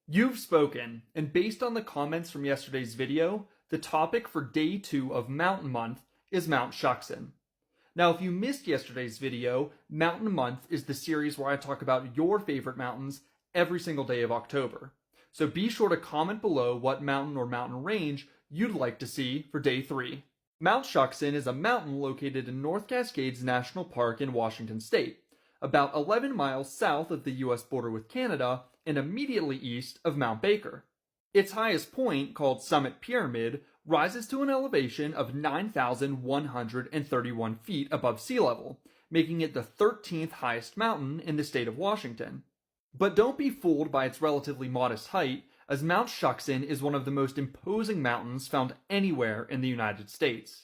You've spoken, and based on the comments from yesterday's video, the topic for day 2 of Mountain Month is Mount Shuksan. Now, if you missed yesterday's video, Mountain Month is the series where I talk about your favorite mountains every single day of October. So be sure to comment below what mountain or mountain range you'd like to see for day 3. Mount Shuksan is a mountain located in North Cascades National Park in Washington State, about 11 miles south of the US border with Canada and immediately east of Mount Baker. Its highest point, called Summit Pyramid, rises to an elevation of 9,131 feet above sea level, making it the 13th highest mountain in the state of Washington. But don't be fooled by its relatively modest height, as Mount Shuksan is one of the most imposing mountains found anywhere in the United States.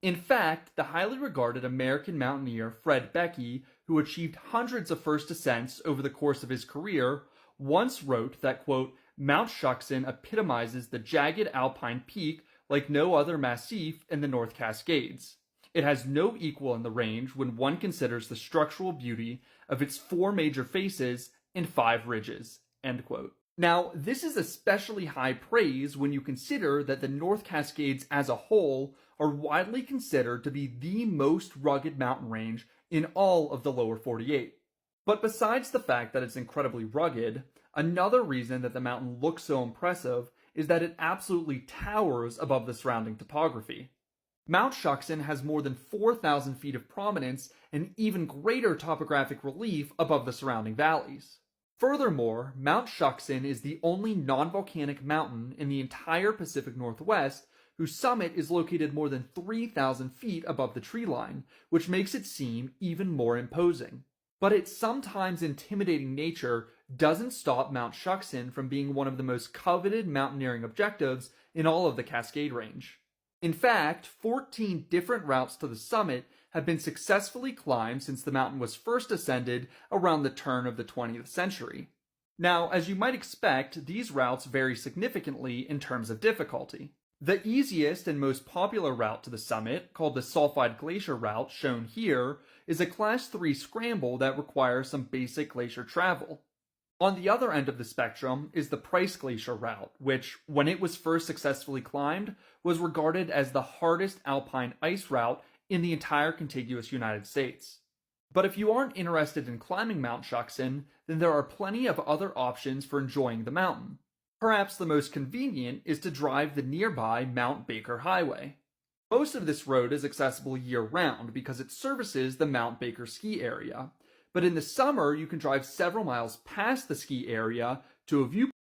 In fact, the highly regarded American mountaineer Fred Beckey, who achieved hundreds of first ascents over the course of his career, once wrote that, quote, Mount Shuksan epitomizes the jagged alpine peak like no other massif in the North Cascades. It has no equal in the range when one considers the structural beauty of its 4 major faces and 5 ridges, end quote. Now, this is especially high praise when you consider that the North Cascades as a whole are widely considered to be the most rugged mountain range in all of the lower 48. But besides the fact that it's incredibly rugged, another reason that the mountain looks so impressive is that it absolutely towers above the surrounding topography. Mount Shuksan has more than 4,000 feet of prominence and even greater topographic relief above the surrounding valleys. Furthermore, Mount Shuksan is the only non-volcanic mountain in the entire Pacific Northwest whose summit is located more than 3,000 feet above the tree line, which makes it seem even more imposing. But its sometimes intimidating nature doesn't stop Mount Shuksan from being one of the most coveted mountaineering objectives in all of the Cascade Range. In fact, 14 different routes to the summit have been successfully climbed since the mountain was first ascended around the turn of the 20th century. Now, as you might expect, these routes vary significantly in terms of difficulty. The easiest and most popular route to the summit, called the Sulphide Glacier route, shown here, is a Class 3 scramble that requires some basic glacier travel. On the other end of the spectrum is the Price Glacier route, which, when it was first successfully climbed, was regarded as the hardest alpine ice route in the entire contiguous United States. But if you aren't interested in climbing Mount Shuksan, then there are plenty of other options for enjoying the mountain. Perhaps the most convenient is to drive the nearby Mount Baker Highway. Most of this road is accessible year-round because it services the Mount Baker ski area, but in the summer you can drive several miles past the ski area to a viewpoint